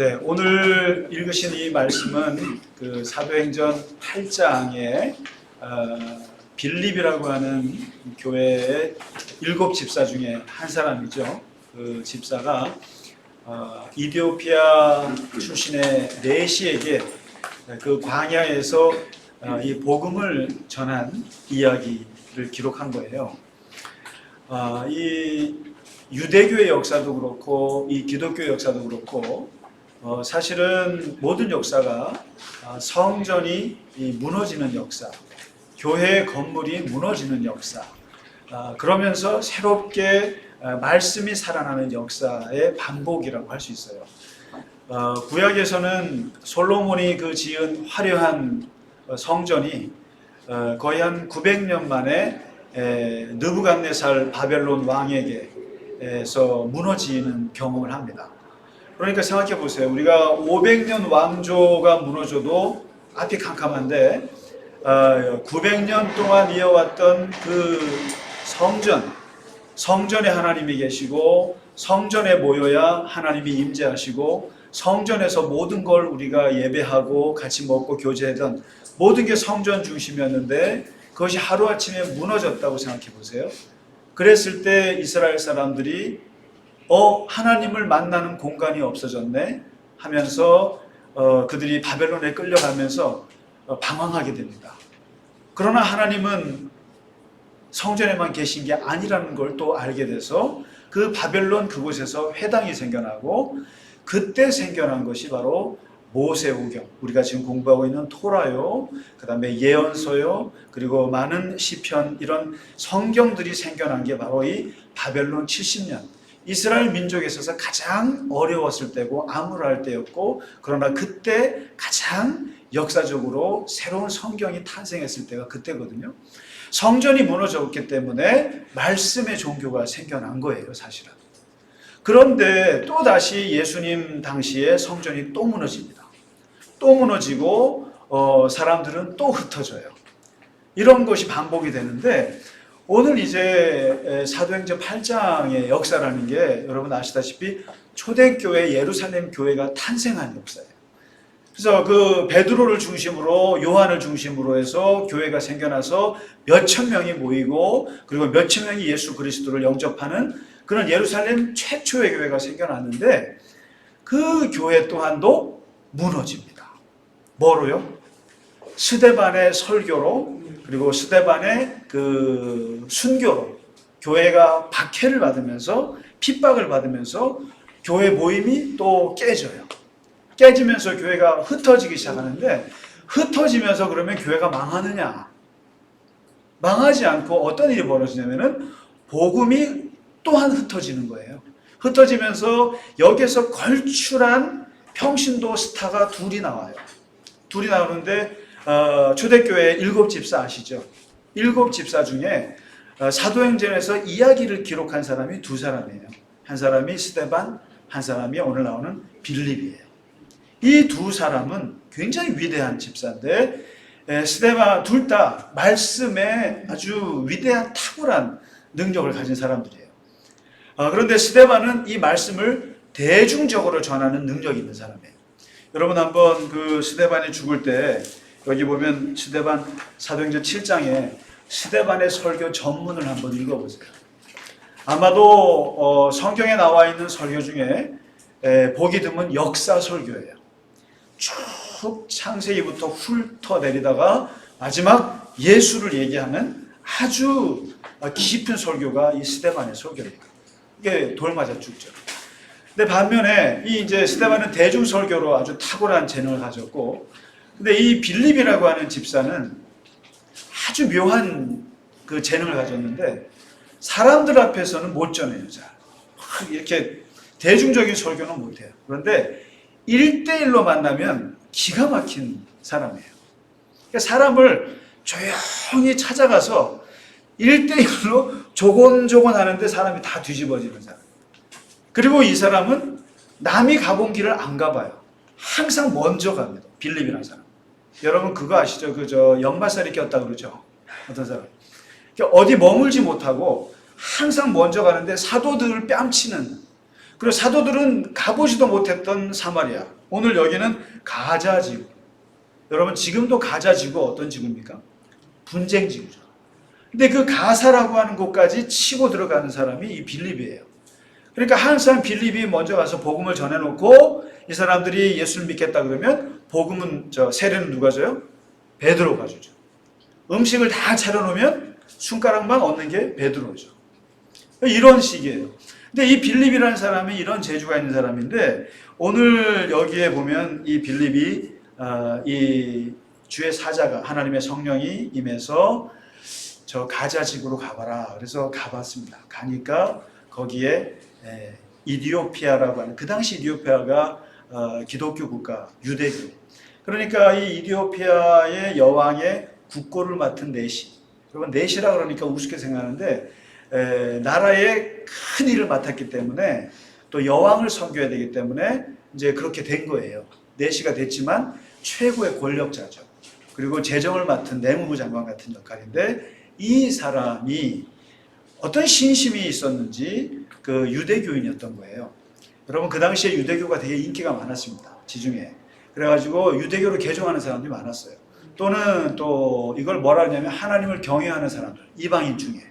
네, 오늘 읽으신 이 말씀은 그 사도행전 8장에 빌립이라고 하는 교회의 7 집사 중에 한 사람이죠. 그 집사가 이디오피아 출신의 내시에게 그 광야에서 이 복음을 전한 이야기를 기록한 거예요. 이 유대교의 역사도 그렇고 이 기독교 역사도 그렇고 사실은 모든 역사가 성전이 무너지는 역사, 교회 건물이 무너지는 역사, 그러면서 새롭게 말씀이 살아나는 역사의 반복이라고 할 수 있어요. 구약에서는 솔로몬이 그 지은 화려한 성전이 거의 한 900년 만에 느부갓네살 바벨론 왕에게서 무너지는 경험을 합니다. 그러니까 생각해 보세요. 우리가 500년 왕조가 무너져도 앞이 캄캄한데 900년 동안 이어왔던 그 성전에 하나님이 계시고 성전에 모여야 하나님이 임재하시고 성전에서 모든 걸 우리가 예배하고 같이 먹고 교제하던 모든 게 성전 중심이었는데 그것이 하루아침에 무너졌다고 생각해 보세요. 그랬을 때 이스라엘 사람들이 하나님을 만나는 공간이 없어졌네 하면서 그들이 바벨론에 끌려가면서 방황하게 됩니다. 그러나 하나님은 성전에만 계신 게 아니라는 걸 또 알게 돼서 그 바벨론 그곳에서 회당이 생겨나고 그때 생겨난 것이 바로 모세오경, 우리가 지금 공부하고 있는 토라요, 그 다음에 예언서요, 그리고 많은 시편, 이런 성경들이 생겨난 게 바로 이 바벨론 70년, 이스라엘 민족에 있어서 가장 어려웠을 때고 암울할 때였고, 그러나 그때 가장 역사적으로 새로운 성경이 탄생했을 때가 그때거든요. 성전이 무너졌기 때문에 말씀의 종교가 생겨난 거예요, 사실은. 그런데 또다시 예수님 당시에 성전이 또 무너집니다. 또 무너지고 사람들은 또 흩어져요. 이런 것이 반복이 되는데 오늘 이제 사도행전 8장의 역사라는 게 여러분 아시다시피 초대교회 예루살렘 교회가 탄생한 역사예요. 그래서 그 베드로를 중심으로 요한을 중심으로 해서 교회가 생겨나서 몇천 명이 모이고 그리고 몇천 명이 예수 그리스도를 영접하는 그런 예루살렘 최초의 교회가 생겨났는데 그 교회 또한도 무너집니다. 뭐로요? 스데반의 설교로 그리고 스데반의 그 순교로 교회가 박해를 받으면서 핍박을 받으면서 교회 모임이 또 깨져요. 깨지면서 교회가 흩어지기 시작하는데 흩어지면서 그러면 교회가 망하느냐? 망하지 않고 어떤 일이 벌어지냐면은 복음이 또한 흩어지는 거예요. 흩어지면서 여기에서 걸출한 평신도 스타가 둘이 나와요. 둘이 나오는데 초대교회 7 집사 아시죠? 7 집사 중에 사도행전에서 이야기를 기록한 사람이 2 사람이에요. 한 사람이 스데반, 한 사람이 오늘 나오는 빌립이에요. 이 2 사람은 굉장히 위대한 집사인데 스데반 둘 다 말씀에 아주 위대한 탁월한 능력을 가진 사람들이에요. 그런데 스데반은 이 말씀을 대중적으로 전하는 능력이 있는 사람이에요. 여러분 한번 그 스데반이 죽을 때 여기 보면 스데반 사도행전 7장에 스데반의 설교 전문을 한번 읽어보세요. 아마도 성경에 나와 있는 설교 중에 보기 드문 역사 설교예요. 쭉 창세기부터 훑어내리다가 마지막 예수를 얘기하는 아주 깊은 설교가 이 스데반의 설교입니다. 이게 돌 맞아 죽죠. 근데 반면에 이 이제 스데반은 대중 설교로 아주 탁월한 재능을 가졌고, 근데 이 빌립이라고 하는 집사는 아주 묘한 그 재능을 가졌는데 사람들 앞에서는 못 전해요. 잘 이렇게 대중적인 설교는 못해요. 그런데 1대1로 만나면 기가 막힌 사람이에요. 그러니까 사람을 조용히 찾아가서 1대1로 조곤조곤 하는데 사람이 다 뒤집어지는 사람. 그리고 이 사람은 남이 가본 길을 안 가봐요. 항상 먼저 갑니다. 빌립이라는 사람. 여러분 그거 아시죠? 역마살이 꼈다 그러죠? 어떤 사람. 그러니까 어디 머물지 못하고 항상 먼저 가는데 사도들을 뺨치는 그리고 사도들은 가보지도 못했던 사마리아. 오늘 여기는 가자 지구. 여러분 지금도 가자 지구 어떤 지구입니까? 분쟁 지구죠. 근데 그 가사라고 하는 곳까지 치고 들어가는 사람이 이 빌립이에요. 그러니까 항상 빌립이 먼저 가서 복음을 전해놓고 이 사람들이 예수를 믿겠다 그러면 복음은 세례는 누가 줘요? 베드로가 주죠. 음식을 다 차려놓으면 손가락만 얻는 게 베드로죠. 이런 식이에요. 근데 이 빌립이라는 사람이 이런 재주가 있는 사람인데 오늘 여기에 보면 이 빌립이 이 주의 사자가 하나님의 성령이 임해서 저 가자 지구로 가봐라. 그래서 가봤습니다. 가니까 거기에 이디오피아라고 하는 그 당시 이디오피아가 기독교 국가 유대교. 그러니까 이 이디오피아의 여왕의 국고를 맡은 내시. 여러분 내시라 그러니까 우습게 생각하는데 나라의 큰 일을 맡았기 때문에 또 여왕을 섬겨야 되기 때문에 이제 그렇게 된 거예요. 내시가 됐지만 최고의 권력자죠. 그리고 재정을 맡은 내무부 장관 같은 역할인데 이 사람이 어떤 신심이 있었는지 그 유대교인이었던 거예요. 여러분 그 당시에 유대교가 되게 인기가 많았습니다. 지중해. 그래가지고 유대교를 개종하는 사람들이 많았어요. 또는 또 이걸 뭐라 하냐면 하나님을 경외하는 사람들, 이방인 중에.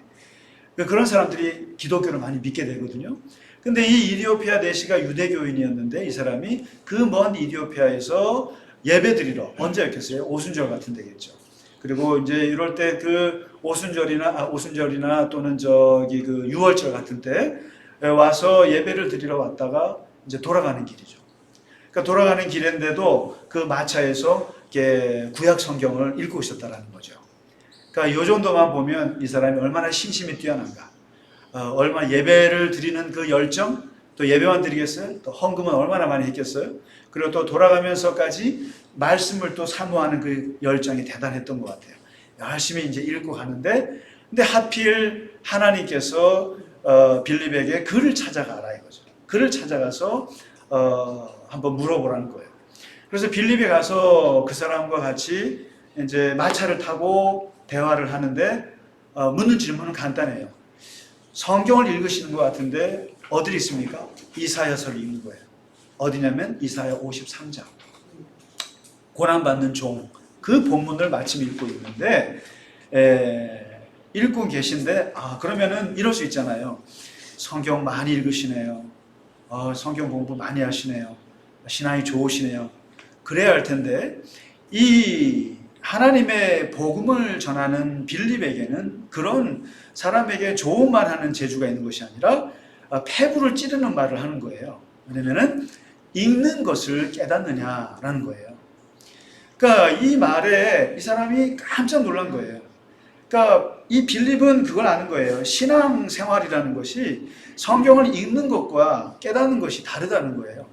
그런 사람들이 기독교를 많이 믿게 되거든요. 근데 이 이디오피아 내시가 유대교인이었는데 이 사람이 그 먼 이디오피아에서 예배 드리러 언제였겠어요? 오순절 같은 데겠죠. 그리고 이제 이럴 때 그 오순절이나 또는 저기 그 유월절 같은 때 와서 예배를 드리러 왔다가 이제 돌아가는 길이죠. 그러니까 돌아가는 길인데도 그 마차에서 이렇게 구약 성경을 읽고 있었다라는 거죠. 그러니까 이 정도만 보면 이 사람이 얼마나 신심이 뛰어난가. 얼마나 예배를 드리는 그 열정, 또 예배만 드리겠어요? 또 헌금은 얼마나 많이 했겠어요? 그리고 또 돌아가면서까지 말씀을 또 사모하는 그 열정이 대단했던 것 같아요. 열심히 이제 읽고 가는데, 근데 하필 하나님께서 빌립에게 그를 찾아가라 이거죠. 그를 찾아가서 한번 물어보라는 거예요. 그래서 빌립에 가서 그 사람과 같이 이제 마차를 타고 대화를 하는데 묻는 질문은 간단해요. 성경을 읽으시는 것 같은데 어디 있습니까? 이사야서를 읽는 거예요. 어디냐면 이사야 53장. 고난받는 종. 그 본문을 마침 읽고 있는데 읽고 계신데 그러면은 이럴 수 있잖아요. 성경 많이 읽으시네요. 성경 공부 많이 하시네요. 신앙이 좋으시네요. 그래야 할 텐데 이 하나님의 복음을 전하는 빌립에게는 그런 사람에게 좋은 말 하는 재주가 있는 것이 아니라 폐부를 찌르는 말을 하는 거예요. 왜냐면은 읽는 것을 깨닫느냐라는 거예요. 그러니까 이 말에 이 사람이 깜짝 놀란 거예요. 그러니까 이 빌립은 그걸 아는 거예요. 신앙생활이라는 것이 성경을 읽는 것과 깨닫는 것이 다르다는 거예요.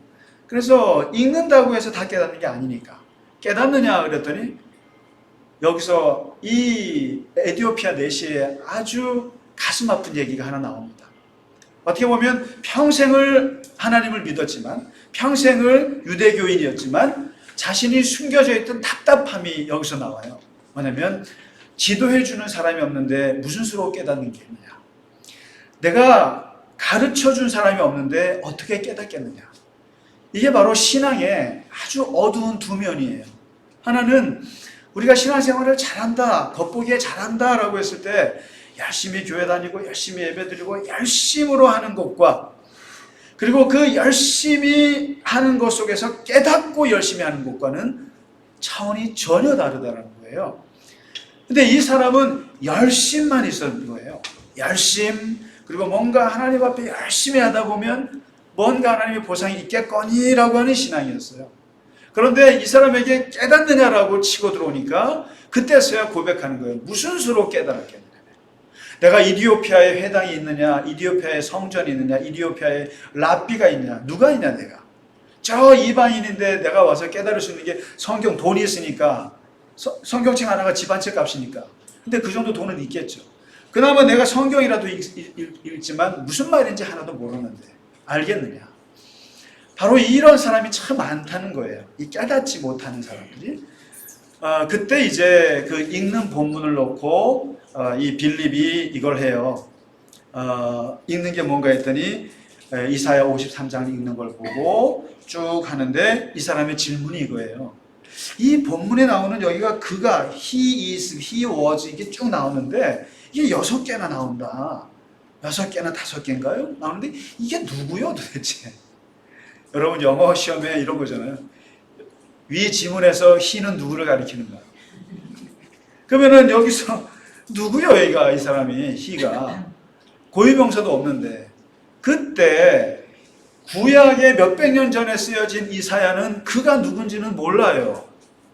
그래서 읽는다고 해서 다 깨닫는 게 아니니까. 깨닫느냐 그랬더니 여기서 이 에티오피아 내시에 아주 가슴 아픈 얘기가 하나 나옵니다. 어떻게 보면 평생을 하나님을 믿었지만 평생을 유대교인이었지만 자신이 숨겨져 있던 답답함이 여기서 나와요. 뭐냐면 지도해 주는 사람이 없는데 무슨 수로 깨닫는 게 있느냐. 내가 가르쳐 준 사람이 없는데 어떻게 깨닫겠느냐. 이게 바로 신앙의 아주 어두운 두 면이에요. 하나는 우리가 신앙생활을 잘한다, 겉보기에 잘한다 라고 했을 때 열심히 교회 다니고 열심히 예배 드리고 열심으로 하는 것과 그리고 그 열심히 하는 것 속에서 깨닫고 열심히 하는 것과는 차원이 전혀 다르다는 거예요. 근데 이 사람은 열심만 있었던 거예요. 열심, 그리고 뭔가 하나님 앞에 열심히 하다 보면 뭔가 하나님의 보상이 있겠거니라고 하는 신앙이었어요. 그런데 이 사람에게 깨닫느냐라고 치고 들어오니까 그때서야 고백하는 거예요. 무슨 수로 깨달았겠느냐. 내가 이디오피아에 회당이 있느냐, 이디오피아에 성전이 있느냐, 이디오피아에 랍비가 있느냐, 누가 있냐 내가. 저 이방인인데 내가 와서 깨달을 수 있는 게 성경 돈이 있으니까 성경책 하나가 집 한 채 값이니까. 근데 그 정도 돈은 있겠죠. 그나마 내가 성경이라도 읽지만 무슨 말인지 하나도 모르는데 알겠느냐. 바로 이런 사람이 참 많다는 거예요. 이 깨닫지 못하는 사람들이. 그때 이제 그 읽는 본문을 놓고 이 빌립이 이걸 해요. 읽는 게 뭔가 했더니 이사야 53장 읽는 걸 보고 쭉 하는데 이 사람의 질문이 이거예요. 이 본문에 나오는 여기가 그가 he is, he was 이게 쭉 나오는데 이게 6개나 나온다. 6개나 5개인가요? 나오는데 이게 누구요 도대체? 여러분 영어 시험에 이런 거잖아요. 위 지문에서 he는 누구를 가리키는가? 그러면은 여기서 누구요 여기가 이 사람이 he가 고유명사도 없는데 그때 구약의 몇백 년 전에 쓰여진 이사야는 그가 누군지는 몰라요.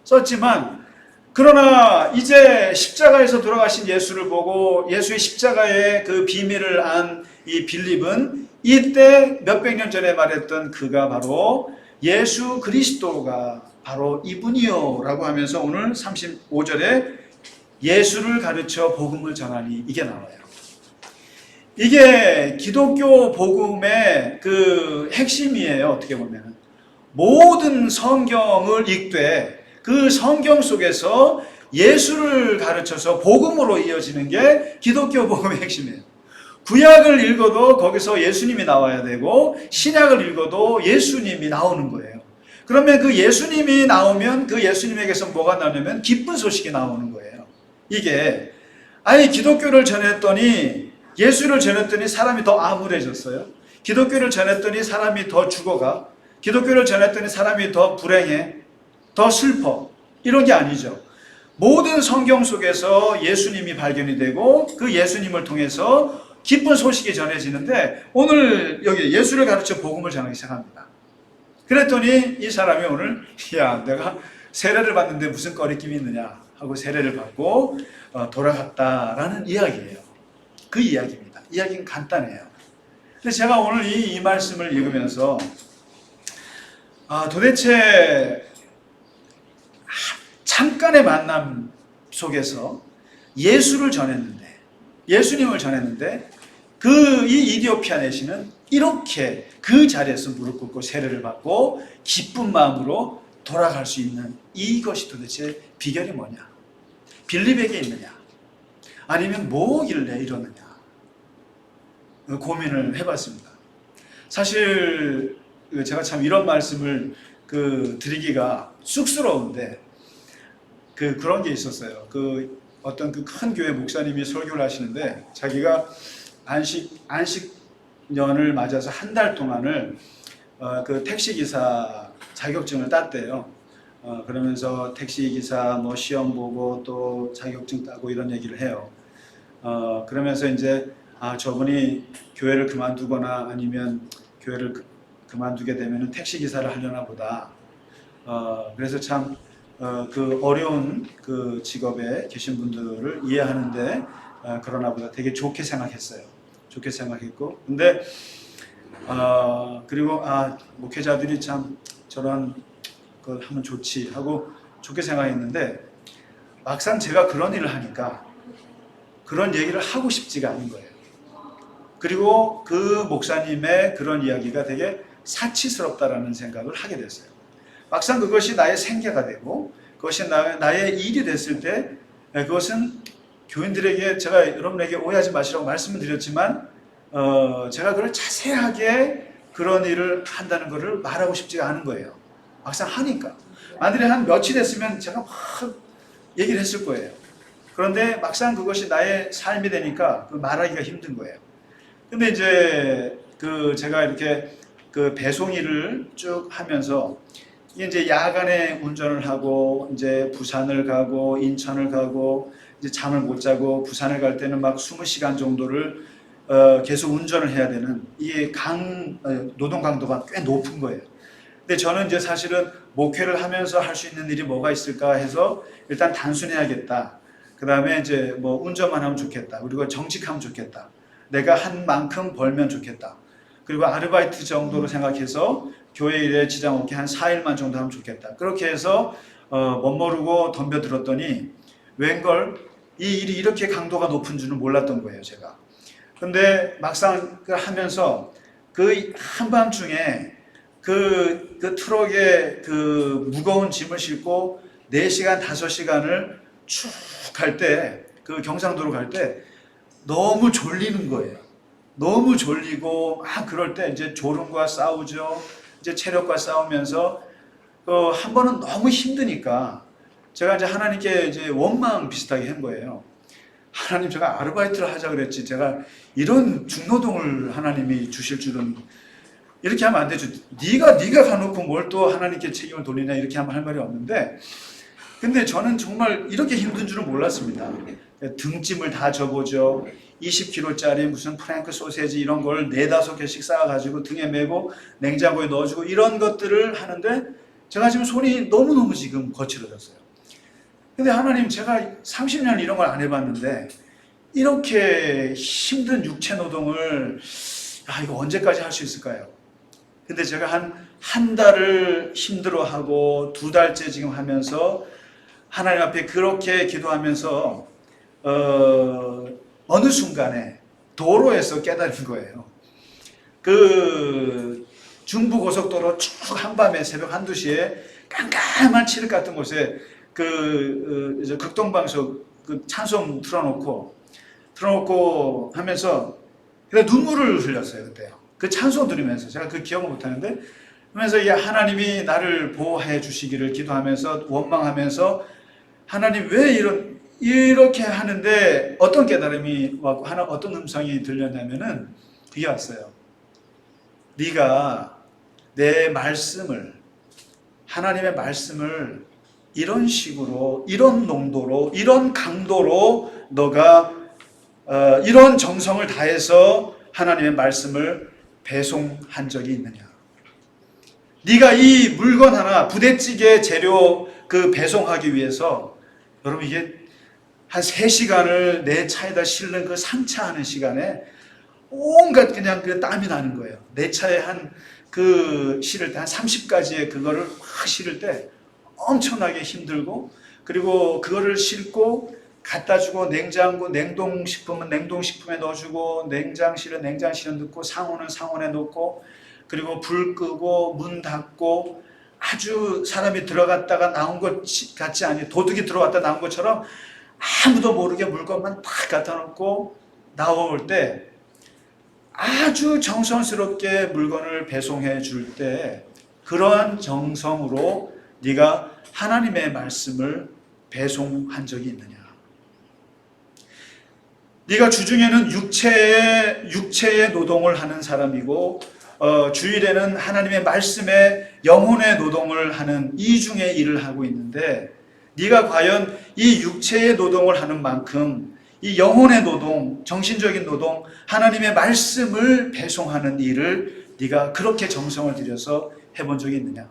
썼지만 그러나 이제 십자가에서 돌아가신 예수를 보고 예수의 십자가의 그 비밀을 안 이 빌립은 이때 몇백 년 전에 말했던 그가 바로 예수 그리스도가 바로 이분이요 라고 하면서 오늘 35절에 예수를 가르쳐 복음을 전하니 이게 나와요. 이게 기독교 복음의 그 핵심이에요. 어떻게 보면 모든 성경을 읽되 그 성경 속에서 예수를 가르쳐서 복음으로 이어지는 게 기독교 복음의 핵심이에요. 구약을 읽어도 거기서 예수님이 나와야 되고 신약을 읽어도 예수님이 나오는 거예요. 그러면 그 예수님이 나오면 그 예수님에게서 뭐가 나오냐면 기쁜 소식이 나오는 거예요. 이게 아니 기독교를 전했더니 예수를 전했더니 사람이 더 암울해졌어요. 기독교를 전했더니 사람이 더 죽어가. 기독교를 전했더니 사람이 더 불행해. 더 슬퍼. 이런 게 아니죠. 모든 성경 속에서 예수님이 발견이 되고 그 예수님을 통해서 기쁜 소식이 전해지는데 오늘 여기 예수를 가르쳐 복음을 전하기 시작합니다. 그랬더니 이 사람이 오늘 야 내가 세례를 받는데 무슨 거리낌이 있느냐 하고 세례를 받고 돌아갔다라는 이야기예요. 그 이야기입니다. 이야기는 간단해요. 근데 제가 오늘 이 말씀을 읽으면서 도대체 잠깐의 만남 속에서 예수를 전했는데 예수님을 전했는데 이 이디오피아 내시는 이렇게 그 자리에서 무릎 꿇고 세례를 받고 기쁜 마음으로 돌아갈 수 있는 이것이 도대체 비결이 뭐냐? 빌립에게 있느냐? 아니면 뭐길래 이러느냐? 고민을 해봤습니다. 사실 제가 참 이런 말씀을 드리기가 쑥스러운데 그런 게 있었어요. 어떤 큰 교회 목사님이 설교를 하시는데 자기가 안식년을 맞아서 한 달 동안을 택시기사 자격증을 땄대요. 그러면서 택시기사 뭐 시험 보고 또 자격증 따고 이런 얘기를 해요. 그러면서 이제 저분이 교회를 그만두거나 아니면 교회를 그만두게 되면 택시기사를 하려나 보다. 그래서 참 어려운 직업에 계신 분들을 이해하는데 그러나 보다 되게 좋게 생각했어요. 좋게 생각했고 근데 그리고 목회자들이 참 저런 걸 하면 좋지 하고 좋게 생각했는데 막상 제가 그런 일을 하니까 그런 얘기를 하고 싶지가 않은 거예요. 그리고 그 목사님의 그런 이야기가 되게 사치스럽다라는 생각을 하게 됐어요. 막상 그것이 나의 생계가 되고 그것이 나의 일이 됐을 때 그것은 교인들에게 제가 여러분에게 오해하지 마시라고 말씀을 드렸지만 제가 그걸 자세하게 그런 일을 한다는 것을 말하고 싶지가 않은 거예요. 막상 하니까. 만일에 한 며칠 했으면 제가 막 얘기를 했을 거예요. 그런데 막상 그것이 나의 삶이 되니까 말하기가 힘든 거예요. 근데 이제 제가 이렇게 배송 일을 쭉 하면서 이제 야간에 운전을 하고 이제 부산을 가고 인천을 가고 이제 잠을 못 자고 부산을 갈 때는 막 20시간 정도를 계속 운전을 해야 되는 이게 노동 강도가 꽤 높은 거예요. 근데 저는 이제 사실은 목회를 하면서 할 수 있는 일이 뭐가 있을까 해서 일단 단순해야겠다. 그 다음에 이제 뭐 운전만 하면 좋겠다. 그리고 정직하면 좋겠다. 내가 한 만큼 벌면 좋겠다. 그리고 아르바이트 정도로 생각해서 교회 일에 지장 없게 한 4일만 정도 하면 좋겠다. 그렇게 해서 멋모르고 덤벼들었더니 웬걸 이 일이 이렇게 강도가 높은 줄은 몰랐던 거예요, 제가. 근데 막상 하면서 한밤중에 트럭에 무거운 짐을 싣고 4시간, 5시간을 쭉 갈 때, 경상도로 갈 때 너무 졸리는 거예요. 너무 졸리고 막 그럴 때 이제 졸음과 싸우죠. 이제 체력과 싸우면서 한 번은 너무 힘드니까 제가 이제 하나님께 이제 원망 비슷하게 한 거예요. 하나님, 제가 아르바이트를 하자 그랬지 제가 이런 중노동을 하나님이 주실 줄은, 이렇게 하면 안 되죠. 네가 가놓고 뭘 또 하나님께 책임을 돌리냐, 이렇게 하면 할 말이 없는데, 근데 저는 정말 이렇게 힘든 줄은 몰랐습니다. 등짐을 다 져보죠. 20kg짜리 무슨 프랭크 소세지 이런 걸 4-5개씩 쌓아가지고 등에 메고 냉장고에 넣어주고 이런 것들을 하는데 제가 지금 손이 너무너무 지금 거칠어졌어요. 근데 하나님, 제가 30년 이런 걸 안 해봤는데 이렇게 힘든 육체 노동을 이거 언제까지 할 수 있을까요? 근데 제가 한 달을 힘들어하고 2달째 지금 하면서 하나님 앞에 그렇게 기도하면서 어느 순간에 도로에서 깨달은 거예요. 그 중부고속도로 쭉 한밤에 새벽 1-2시에 깜깜한 칠흑 같은 곳에 이제 극동방송 그 찬송 틀어놓고 하면서 그냥 눈물을 흘렸어요. 그때요. 그 찬송 들으면서 제가 그 기억을 못하는데, 그러면서 이게 하나님이 나를 보호해 주시기를 기도하면서 원망하면서, 하나님 왜 이렇게 하는데, 어떤 깨달음이 왔고 어떤 음성이 들렸냐면은 그게 왔어요. 네가 내 말씀을, 하나님의 말씀을 이런 식으로, 이런 농도로, 이런 강도로 너가 이런 정성을 다해서 하나님의 말씀을 배송한 적이 있느냐? 네가 이 물건 하나, 부대찌개 재료 그 배송하기 위해서, 여러분 이게 한 3시간을 내 차에다 실는 그 상차하는 시간에 온갖 그냥 그 땀이 나는 거예요. 내 차에 실을 때 한 30가지의 그거를 확 실을 때 엄청나게 힘들고, 그리고 그거를 싣고 갖다 주고, 냉장고 냉동식품은 냉동식품에 넣어주고, 냉장실은 냉장실에 넣고, 상온은 상온에 넣고, 그리고 불 끄고 문 닫고, 아주 사람이 들어갔다가 나온 것 같지 않니, 도둑이 들어왔다 나온 것처럼 아무도 모르게 물건만 딱 갖다 놓고 나올 때, 아주 정성스럽게 물건을 배송해 줄 때 그러한 정성으로 네가 하나님의 말씀을 배송한 적이 있느냐? 네가 주중에는 육체의 노동을 하는 사람이고, 주일에는 하나님의 말씀에 영혼의 노동을 하는 이중의 일을 하고 있는데, 네가 과연 이 육체의 노동을 하는 만큼 이 영혼의 노동, 정신적인 노동, 하나님의 말씀을 배송하는 일을 네가 그렇게 정성을 들여서 해본 적이 있느냐?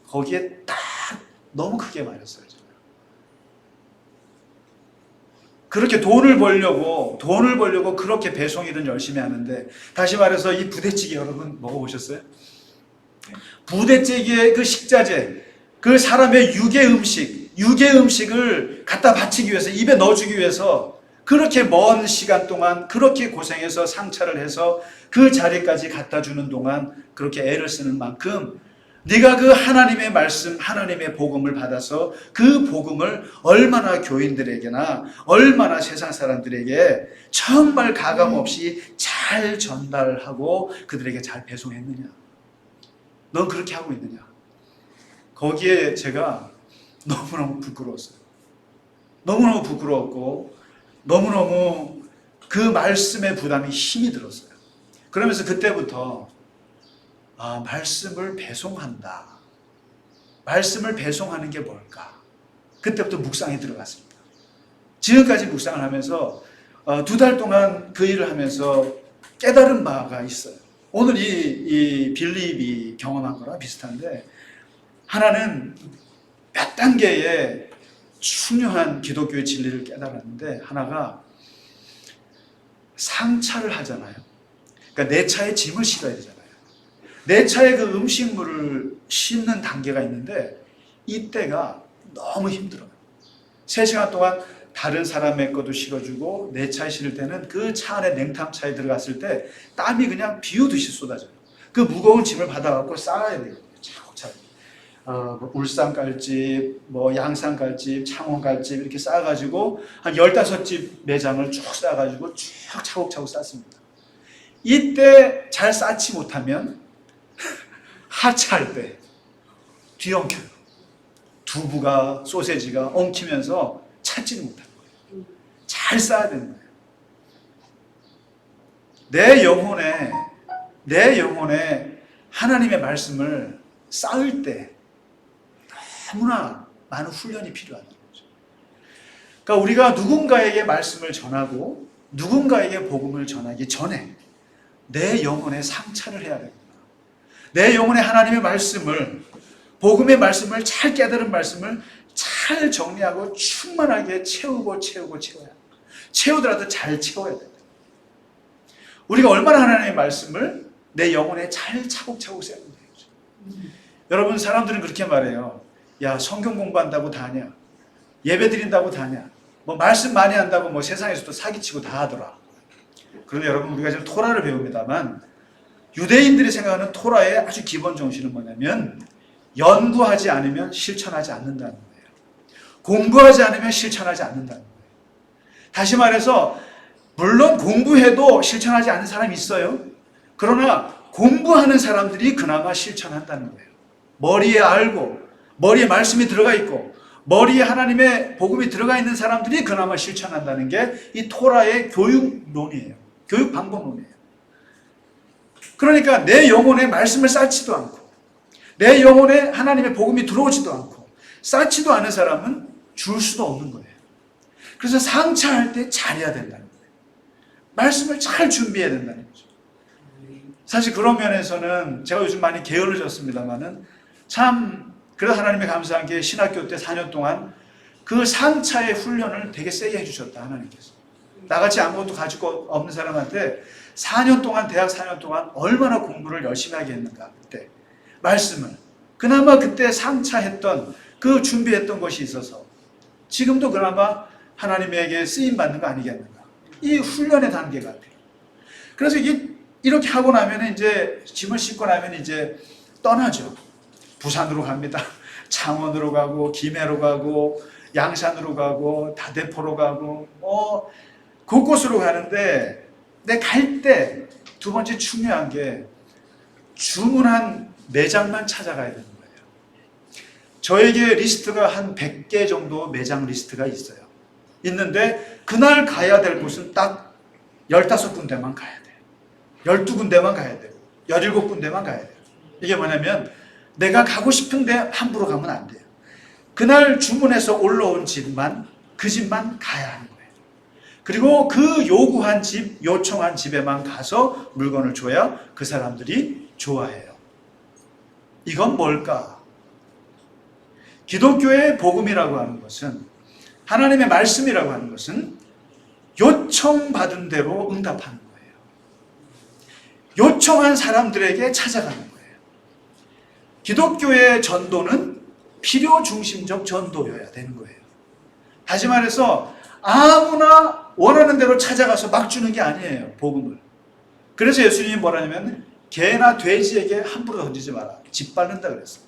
거기에 딱 너무 크게 맞았어요. 그렇게 돈을 벌려고 그렇게 배송 일은 열심히 하는데, 다시 말해서 이 부대찌개 여러분 먹어보셨어요? 부대찌개의 그 식자재, 그 사람의 육의 음식을 갖다 바치기 위해서, 입에 넣어주기 위해서 그렇게 먼 시간 동안 그렇게 고생해서 상차를 해서 그 자리까지 갖다 주는 동안 그렇게 애를 쓰는 만큼, 네가 그 하나님의 말씀, 하나님의 복음을 받아서 그 복음을 얼마나 교인들에게나 얼마나 세상 사람들에게 정말 가감없이 잘 전달하고 그들에게 잘 배송했느냐? 넌 그렇게 하고 있느냐? 거기에 제가 너무너무 부끄러웠어요. 너무너무 부끄러웠고, 너무너무 그 말씀의 부담이 힘이 들었어요. 그러면서 그때부터 말씀을 배송한다. 말씀을 배송하는 게 뭘까? 그때부터 묵상이 들어갔습니다. 지금까지 묵상을 하면서 2달 동안 그 일을 하면서 깨달은 바가 있어요. 오늘 이 빌립이 경험한 거랑 비슷한데, 하나는 몇 단계의 중요한 기독교의 진리를 깨달았는데, 하나가 상차를 하잖아요. 그러니까 내 차에 짐을 실어야 되잖아요. 내 차에 그 음식물을 싣는 단계가 있는데, 이때가 너무 힘들어요. 3시간 동안 다른 사람의 것도 실어주고, 내 차에 실을 때는 그 차 안에 냉탕차에 들어갔을 때 땀이 그냥 비오듯이 쏟아져요. 그 무거운 짐을 받아갖고 쌓아야 되거든요. 차곡차곡. 울산 깔집, 양산 깔집, 창원 깔집 이렇게 쌓아가지고 한 15집 매장을 쭉 쌓아가지고 쭉 차곡차곡 쌓습니다. 이때 잘 쌓지 못하면 하차할 때 뒤엉켜요. 두부가, 소세지가 엉키면서 찾지는 못하는 거예요. 잘 쌓아야 되는 거예요. 내 영혼에 하나님의 말씀을 쌓을 때 너무나 많은 훈련이 필요하다는 거죠. 그러니까 우리가 누군가에게 말씀을 전하고 누군가에게 복음을 전하기 전에 내 영혼에 상차를 해야 됩니다. 내 영혼에 하나님의 말씀을, 복음의 말씀을, 잘 깨달은 말씀을 잘 정리하고 충만하게 채워야 합니다. 채우더라도 잘 채워야 됩니다. 우리가 얼마나 하나님의 말씀을 내 영혼에 잘 차곡차곡 쌓는 거죠. 여러분, 사람들은 그렇게 말해요. 야, 성경 공부한다고 다냐? 예배 드린다고 다냐? 뭐 말씀 많이 한다고 뭐 세상에서도 사기치고 다 하더라. 그런데 여러분, 우리가 지금 토라를 배웁니다만 유대인들이 생각하는 토라의 아주 기본 정신은 뭐냐면 연구하지 않으면 실천하지 않는다는 거예요. 공부하지 않으면 실천하지 않는다는 거예요. 다시 말해서 물론 공부해도 실천하지 않는 사람이 있어요. 그러나 공부하는 사람들이 그나마 실천한다는 거예요. 머리에 알고 머리에 말씀이 들어가 있고 머리에 하나님의 복음이 들어가 있는 사람들이 그나마 실천한다는 게 이 토라의 교육론이에요. 교육 방법론이에요. 그러니까 내 영혼에 말씀을 쌓지도 않고 내 영혼에 하나님의 복음이 들어오지도 않고 쌓지도 않은 사람은 줄 수도 없는 거예요. 그래서 상차할 때 잘해야 된다는 거예요. 말씀을 잘 준비해야 된다는 거죠. 사실 그런 면에서는 제가 요즘 많이 게을러졌습니다만은 참 그래서 하나님의 감사한 게 신학교 때 4년 동안 그 상차의 훈련을 되게 세게 해주셨다, 하나님께서. 나같이 아무것도 가지고 없는 사람한테 4년 동안, 대학 4년 동안 얼마나 공부를 열심히 하게 했는가, 그때. 말씀을. 그나마 그때 상차했던, 그 준비했던 것이 있어서 지금도 그나마 하나님에게 쓰임받는 거 아니겠는가. 이 훈련의 단계 같아요. 그래서 이렇게 하고 나면 이제 짐을 싣고 나면 이제 떠나죠. 부산으로 갑니다. 창원으로 가고, 김해로 가고, 양산으로 가고, 다대포로 가고, 곳곳으로 가는데, 근데 갈 때 두 번째 중요한 게 주문한 매장만 찾아가야 되는 거예요. 저에게 리스트가 한 100개 정도 매장 리스트가 있어요. 있는데 그날 가야 될 곳은 딱 15군데만 가야 돼요. 12군데만 가야 돼요. 17군데만 가야 돼요. 이게 뭐냐면 내가 가고 싶은데 함부로 가면 안 돼요. 그날 주문해서 올라온 집만, 그 집만 가야 하는 거예요. 그리고 그 요구한 집, 요청한 집에만 가서 물건을 줘야 그 사람들이 좋아해요. 이건 뭘까? 기독교의 복음이라고 하는 것은, 하나님의 말씀이라고 하는 것은 요청받은 대로 응답하는 거예요. 요청한 사람들에게 찾아가는 거예요. 기독교의 전도는 필요 중심적 전도여야 되는 거예요. 다시 말해서 아무나 원하는 대로 찾아가서 막 주는 게 아니에요, 복음을. 그래서 예수님이 뭐라냐면 개나 돼지에게 함부로 던지지 마라. 짓밟는다 그랬어요.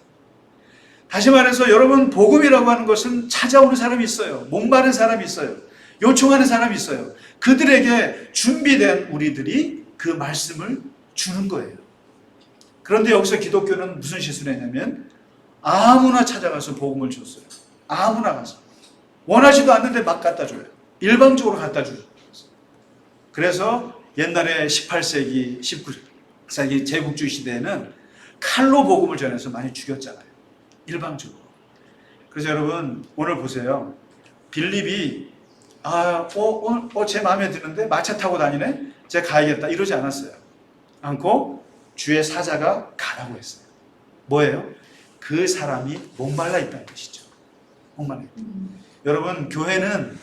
다시 말해서 여러분, 복음이라고 하는 것은 찾아오는 사람이 있어요. 목마른 사람이 있어요. 요청하는 사람이 있어요. 그들에게 준비된 우리들이 그 말씀을 주는 거예요. 그런데 여기서 기독교는 무슨 실수를 했냐면 아무나 찾아가서 복음을 줬어요. 아무나 가서. 원하지도 않는데 막 갖다 줘요. 일방적으로 갖다 주죠. 그래서 옛날에 18세기, 19세기 제국주의 시대에는 칼로 복음을 전해서 많이 죽였잖아요. 일방적으로. 그래서 여러분, 오늘 보세요. 빌립이 오늘 제 마음에 드는데 마차 타고 다니네? 제가 가야겠다. 이러지 않았어요. 않고 주의 사자가 가라고 했어요. 뭐예요? 그 사람이 목말라 있다는 것이죠. 목말라 있다. 여러분, 교회는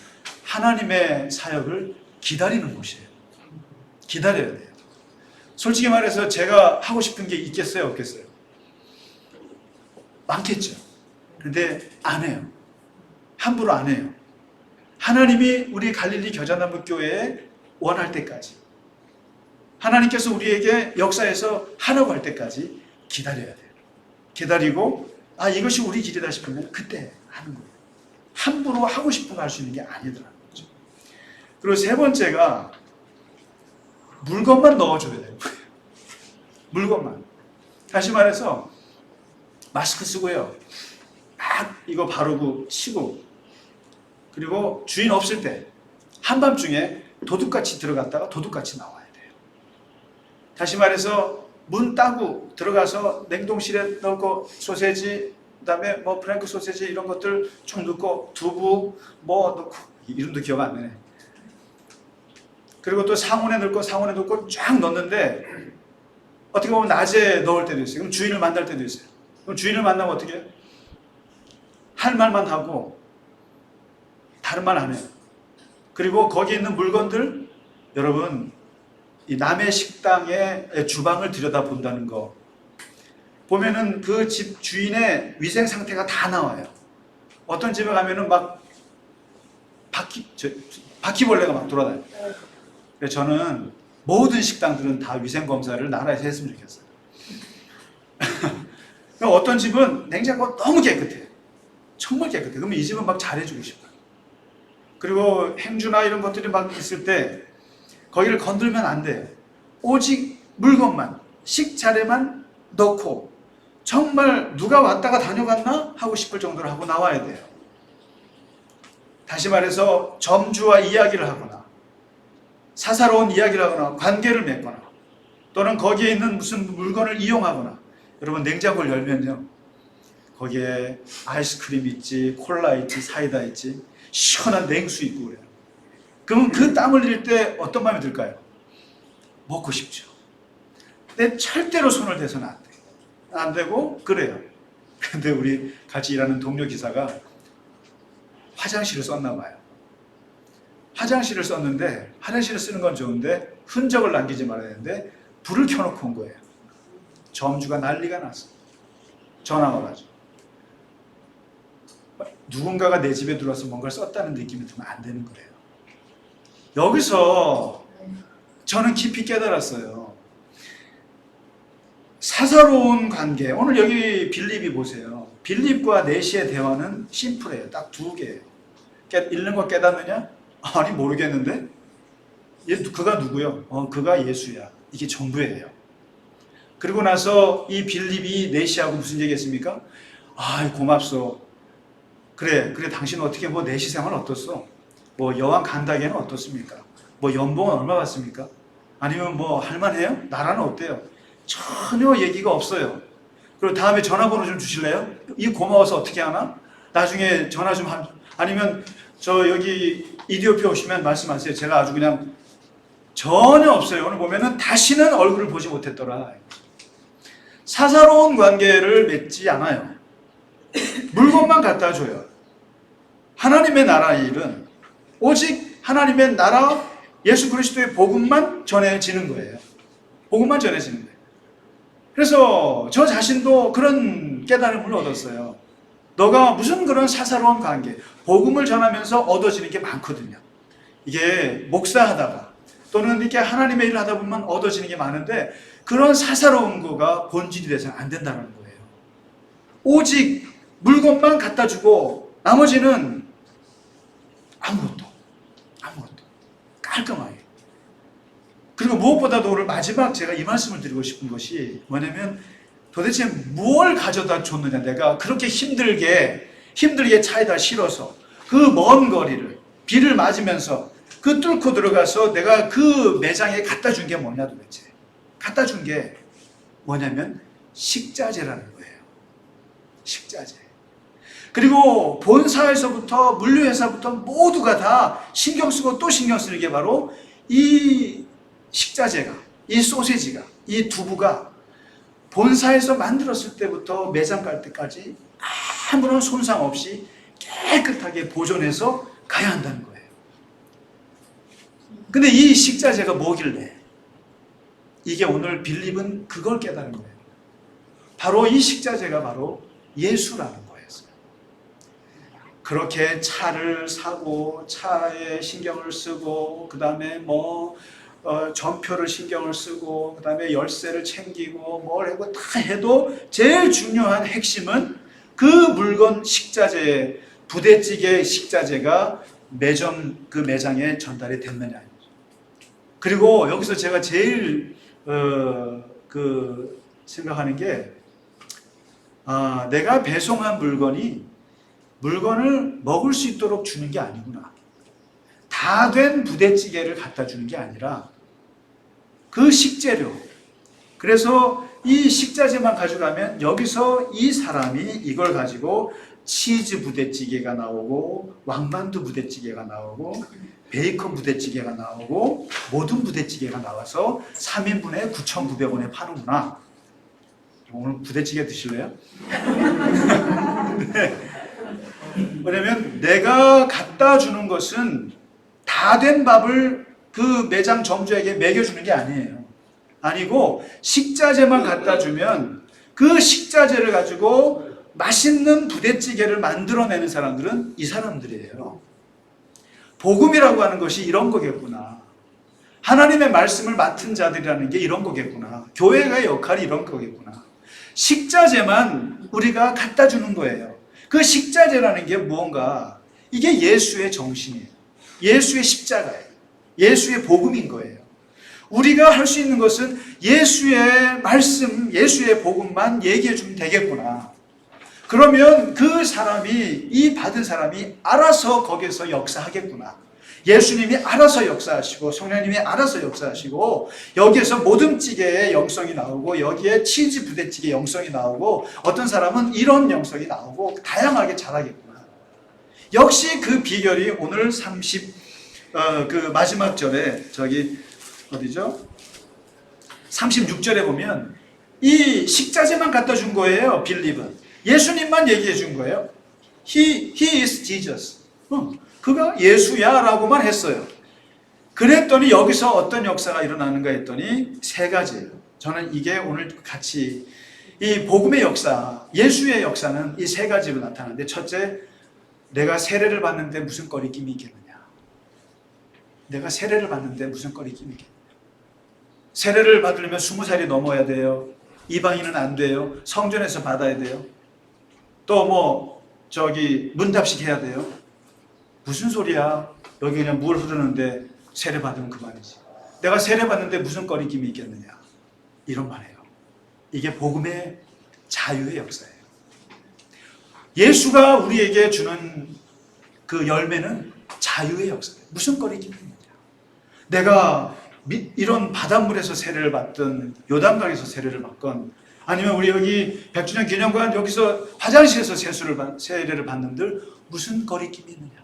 하나님의 사역을 기다리는 곳이에요. 기다려야 돼요. 솔직히 말해서 제가 하고 싶은 게 있겠어요? 없겠어요? 많겠죠. 그런데 안 해요. 함부로 안 해요. 하나님이 우리 갈릴리 겨자나무 교회에 원할 때까지, 하나님께서 우리에게 역사에서 하라고 할 때까지 기다려야 돼요. 기다리고 이것이 우리 길이다 싶으면 그때 하는 거예요. 함부로 하고 싶은 거 할 수 있는 게 아니더라는 거죠. 그리고 세 번째가 물건만 넣어줘야 돼요. 물건만. 다시 말해서 마스크 쓰고요. 막 이거 바르고 치고, 그리고 주인 없을 때 한밤중에 도둑같이 들어갔다가 도둑같이 나와야 돼요. 다시 말해서 문 따고 들어가서 냉동실에 넣고 소세지, 그다음에 뭐 프랭크 소세지 이런 것들 쭉 넣고 두부 뭐 넣고, 이름도 기억 안 나네. 그리고 또 상온에 넣고 쫙 넣는데 어떻게 보면 낮에 넣을 때도 있어요. 그럼 주인을 만날 때도 있어요. 그럼 주인을 만나면 어떻게 해요? 할 말만 하고 다른 말 안 해요. 그리고 거기 있는 물건들, 여러분, 이 남의 식당의 주방을 들여다본다는 거 보면은 그 집 주인의 위생 상태가 다 나와요. 어떤 집에 가면은 막 바퀴벌레가 막 돌아다녀요. 그래서 저는 모든 식당들은 다 위생 검사를 나라에서 했으면 좋겠어요. 어떤 집은 냉장고가 너무 깨끗해요. 정말 깨끗해요. 그러면 이 집은 막 잘해주고 싶어요. 그리고 행주나 이런 것들이 막 있을 때 거기를 건들면 안 돼요. 오직 물건만, 식자재만 넣고 정말 누가 왔다가 다녀갔나 하고 싶을 정도로 하고 나와야 돼요. 다시 말해서 점주와 이야기를 하거나 사사로운 이야기를 하거나 관계를 맺거나 또는 거기에 있는 무슨 물건을 이용하거나, 여러분 냉장고를 열면요, 거기에 아이스크림 있지, 콜라 있지, 사이다 있지, 시원한 냉수 있고 그래요. 그러면 그 땀 흘릴 때 어떤 마음이 들까요? 먹고 싶죠. 근데 절대로 손을 대서는 안 돼요. 안 되고 그래요. 근데 우리 같이 일하는 동료 기사가 화장실을 썼나 봐요. 화장실을 썼는데, 화장실을 쓰는 건 좋은데 흔적을 남기지 말아야 되는데 불을 켜놓고 온 거예요. 점주가 난리가 났어. 전화가 와가지고 누군가가 내 집에 들어와서 뭔가를 썼다는 느낌이 들면 안 되는 거예요. 여기서 저는 깊이 깨달았어요. 사사로운 관계. 오늘 여기 빌립이 보세요. 빌립과 내시의 대화는 심플해요. 딱 두 개예요. 읽는 거 깨닫느냐? 아니 모르겠는데? 그가 누구요? 그가 예수야. 이게 전부예요. 그리고 나서 이 빌립이 내시하고 무슨 얘기했습니까? 아 고맙소. 그래 당신은 어떻게 뭐 내시 생활 어떻소? 뭐 여왕 간다기에는 어떻습니까? 뭐 연봉은 얼마 받습니까? 아니면 뭐 할만해요? 나라는 어때요? 전혀 얘기가 없어요. 그리고 다음에 전화번호 좀 주실래요? 이 고마워서 어떻게 하나? 나중에 전화 좀 아니면 저 여기 이디오피아 오시면 말씀하세요. 제가 아주 그냥 전혀 없어요. 오늘 보면은 다시는 얼굴을 보지 못했더라. 사사로운 관계를 맺지 않아요. 물건만 갖다 줘요. 하나님의 나라 일은 오직 하나님의 나라 예수 그리스도의 복음만 전해지는 거예요. 복음만 전해지는 거예요. 그래서 저 자신도 그런 깨달음을 얻었어요. 너가 무슨 그런 사사로운 관계, 복음을 전하면서 얻어지는 게 많거든요. 이게 목사하다가 또는 이렇게 하나님의 일을 하다 보면 얻어지는 게 많은데 그런 사사로운 거가 본질이 돼서는 안 된다는 거예요. 오직 물건만 갖다 주고 나머지는 아무것도 깔끔하게. 그리고 무엇보다도 오늘 마지막 제가 이 말씀을 드리고 싶은 것이 뭐냐면 도대체 뭘 가져다 줬느냐. 내가 그렇게 힘들게 차에다 실어서 그 먼 거리를 비를 맞으면서 그 뚫고 들어가서 내가 그 매장에 갖다 준 게 뭐냐 도대체. 갖다 준 게 뭐냐면 식자재라는 거예요. 식자재. 그리고 본사에서부터 물류회사부터 모두가 다 신경 쓰고 또 신경 쓰는 게 바로 이 식자재가, 이 소세지가, 이 두부가 본사에서 만들었을 때부터 매장 갈 때까지 아무런 손상 없이 깨끗하게 보존해서 가야 한다는 거예요. 근데 이 식자재가 뭐길래? 이게 오늘 빌립은 그걸 깨달은 거예요. 바로 이 식자재가 바로 예수라는 거예요. 그렇게 차를 사고 차에 신경을 쓰고 그 다음에 전표를 신경을 쓰고 그 다음에 열쇠를 챙기고 뭘 하고 다 해도 제일 중요한 핵심은 그 물건 식자재, 부대찌개 식자재가 그 매장에 전달이 됐느냐. 그리고 여기서 제가 제일 생각하는 게 내가 배송한 물건을 먹을 수 있도록 주는 게 아니구나. 다 된 부대찌개를 갖다 주는 게 아니라 그 식재료. 그래서 이 식자재만 가져가면 여기서 이 사람이 이걸 가지고 치즈 부대찌개가 나오고 왕만두 부대찌개가 나오고 베이컨 부대찌개가 나오고 모든 부대찌개가 나와서 3인분에 9,900원에 파는구나. 오늘 부대찌개 드실래요? 네. 왜냐면 내가 갖다 주는 것은 다 된 밥을 그 매장 점주에게 먹여주는 게 아니에요. 아니고 식자재만 갖다 주면 그 식자재를 가지고 맛있는 부대찌개를 만들어내는 사람들은 이 사람들이에요. 복음이라고 하는 것이 이런 거겠구나. 하나님의 말씀을 맡은 자들이라는 게 이런 거겠구나. 교회의 역할이 이런 거겠구나. 식자재만 우리가 갖다 주는 거예요. 그 식자재라는 게 무언가, 이게 예수의 정신이에요. 예수의 십자가예요. 예수의 복음인 거예요. 우리가 할 수 있는 것은 예수의 말씀, 예수의 복음만 얘기해 주면 되겠구나. 그러면 그 사람이, 이 받은 사람이 알아서 거기서 역사하겠구나. 예수님이 알아서 역사하시고 성령님이 알아서 역사하시고 여기에서 모듬찌개의 영성이 나오고 여기에 치즈 부대찌개 영성이 나오고 어떤 사람은 이런 영성이 나오고 다양하게 자라겠구나. 역시 그 비결이 오늘 그 마지막 절에 어디죠? 36절에 보면 이 식자재만 갖다 준 거예요. 빌립은 예수님만 얘기해 준 거예요. He is Jesus. 그가 예수야 라고만 했어요. 그랬더니 여기서 어떤 역사가 일어나는가 했더니 세 가지예요. 저는 이게 오늘 같이 이 복음의 역사, 예수의 역사는 이 세 가지로 나타나는데, 첫째, 내가 세례를 받는데 무슨 거리낌이 있겠느냐. 내가 세례를 받는데 무슨 거리낌이 있겠느냐. 세례를 받으려면 20살이 넘어야 돼요. 이방인은 안 돼요. 성전에서 받아야 돼요. 또 문답식 해야 돼요. 무슨 소리야. 여기 그냥 물 흐르는데 세례 받으면 그만이지. 내가 세례 받는데 무슨 거리낌이 있겠느냐. 이런 말이에요. 이게 복음의 자유의 역사예요. 예수가 우리에게 주는 그 열매는 자유의 역사예요. 무슨 거리낌이 있느냐. 내가 이런 바닷물에서 세례를 받든 요단강에서 세례를 받건 아니면 우리 여기 100주년 기념관 여기서 화장실에서 세례를 받는들 무슨 거리낌이 있느냐.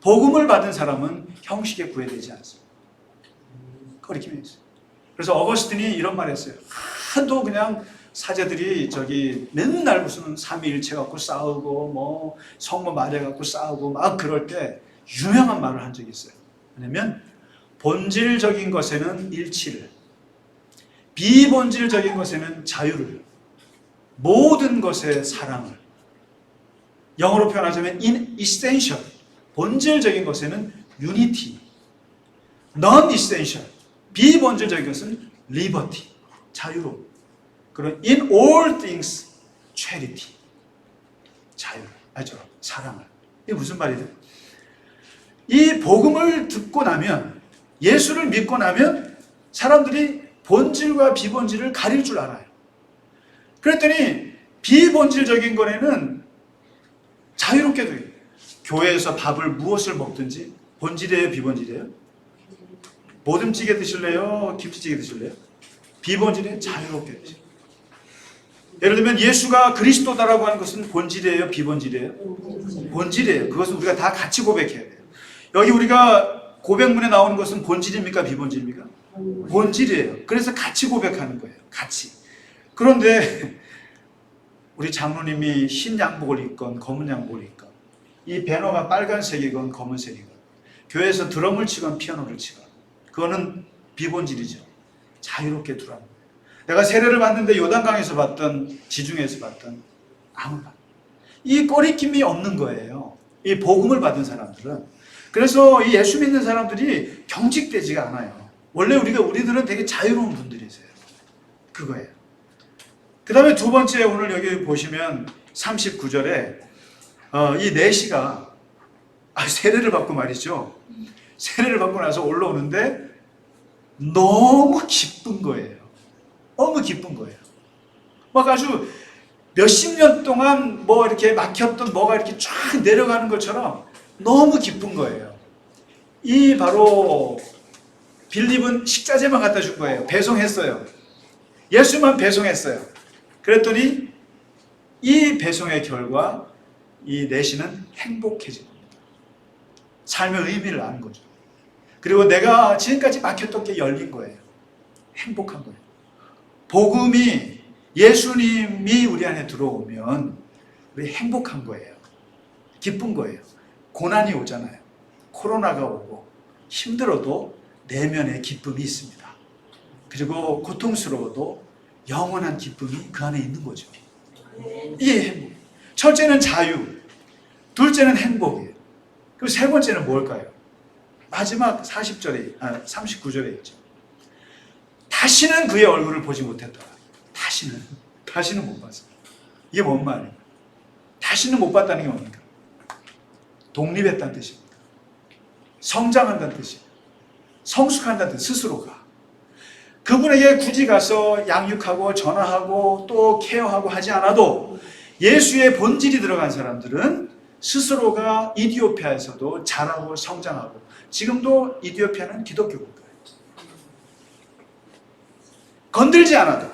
복음을 받은 사람은 형식에 구애되지 않습니다. 거리낌이 있어요. 그래서 어거스틴이 이런 말 했어요. 하도 그냥 사제들이 맨날 무슨 삼위일체 갖고 싸우고 성모 마리아 갖고 싸우고 막 그럴 때 유명한 말을 한 적이 있어요. 왜냐면 본질적인 것에는 일치를, 비본질적인 것에는 자유를, 모든 것에 사랑을, 영어로 표현하자면 essential, 본질적인 것에는 unity, non-essential, 비본질적인 것은 liberty, 자유로움. 그런 in all things charity, 자유, 알죠? 사랑을. 이게 무슨 말이에요? 이 복음을 듣고 나면, 예수를 믿고 나면 사람들이 본질과 비본질을 가릴 줄 알아요. 그랬더니 비본질적인 거에는 자유롭게 돼요. 교회에서 밥을 무엇을 먹든지 본질이에요, 비본질이에요? 모듬찌개 드실래요? 김치찌개 드실래요? 비본질이에요, 자유롭게 드세요. 예를 들면 예수가 그리스도다라고 하는 것은 본질이에요, 비본질이에요? 본질이에요. 그것은 우리가 다 같이 고백해야 돼요. 여기 우리가 고백문에 나오는 것은 본질입니까, 비본질입니까? 본질이에요. 그래서 같이 고백하는 거예요. 같이. 그런데 우리 장로님이 흰 양복을 입건 검은 양복을 입건, 이 배너가 빨간색이건 검은색이건, 교회에서 드럼을 치건 피아노를 치건, 그거는 비본질이죠. 자유롭게 두라는 거예요. 내가 세례를 받는데 요단강에서 받든 지중해에서 받든 아무나 이 꺼리낌이 없는 거예요. 이 복음을 받은 사람들은. 그래서 이 예수 믿는 사람들이 경직되지가 않아요. 원래 우리들은 되게 자유로운 분들이세요. 그거예요. 그 다음에 두 번째, 오늘 여기 보시면 39절에 이 내시가 세례를 받고 말이죠. 세례를 받고 나서 올라오는데 너무 기쁜 거예요. 너무 기쁜 거예요. 막 아주 몇십 년 동안 뭐 이렇게 막혔던 뭐가 이렇게 쫙 내려가는 것처럼 너무 기쁜 거예요. 이 바로 빌립은 식자재만 갖다 준 거예요. 배송했어요. 예수만 배송했어요. 그랬더니 이 배송의 결과 이 내시는 행복해진 겁니다. 삶의 의미를 아는 거죠. 그리고 내가 지금까지 막혔던 게 열린 거예요. 행복한 거예요. 복음이, 예수님이 우리 안에 들어오면 우리 행복한 거예요. 기쁜 거예요. 고난이 오잖아요. 코로나가 오고 힘들어도 내면에 기쁨이 있습니다. 그리고 고통스러워도 영원한 기쁨이 그 안에 있는 거죠. 이게 행복. 첫째는 자유, 둘째는 행복이에요. 그리고 세 번째는 뭘까요? 마지막 39절에 있죠. 다시는 그의 얼굴을 보지 못했더라. 다시는 못 봤어요. 이게 뭔 말이에요? 다시는 못 봤다는 게 뭡니까? 독립했다는 뜻입니다. 성장한다는 뜻입니다. 성숙한다는 뜻, 스스로가. 그분에게 굳이 가서 양육하고 전화하고 또 케어하고 하지 않아도 예수의 본질이 들어간 사람들은 스스로가 이디오피아에서도 자라고 성장하고, 지금도 이디오피아는 기독교 국가예요. 건들지 않아도,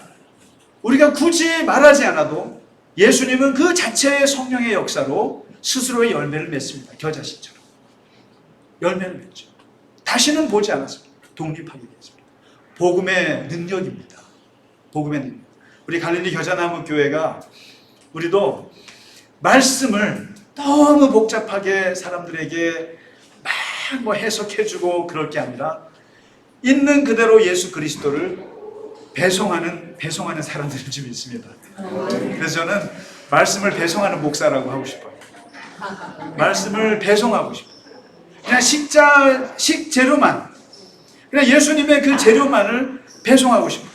우리가 굳이 말하지 않아도 예수님은 그 자체의 성령의 역사로 스스로의 열매를 맺습니다. 겨자씨처럼 열매를 맺죠. 다시는 보지 않았습니다. 독립하게 되었습니다. 복음의 능력입니다. 복음의 능력. 우리 갈릴리 겨자나무 교회가, 우리도 말씀을 너무 복잡하게 사람들에게 막 뭐 해석해주고 그럴 게 아니라 있는 그대로 예수 그리스도를 배송하는 사람들이 좀 있습니다. 그래서 저는 말씀을 배송하는 목사라고 하고 싶어요. 말씀을 배송하고 싶어요. 그냥 식재료만, 그냥 예수님의 그 재료만을 배송하고 싶어요.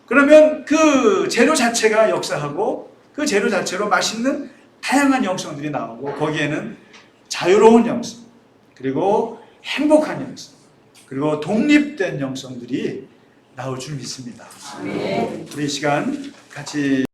그러면 그 재료 자체가 역사하고 그 재료 자체로 맛있는 다양한 영성들이 나오고, 거기에는 자유로운 영성, 그리고 행복한 영성, 그리고 독립된 영성들이 나올 줄 믿습니다. 우리 이 시간 같이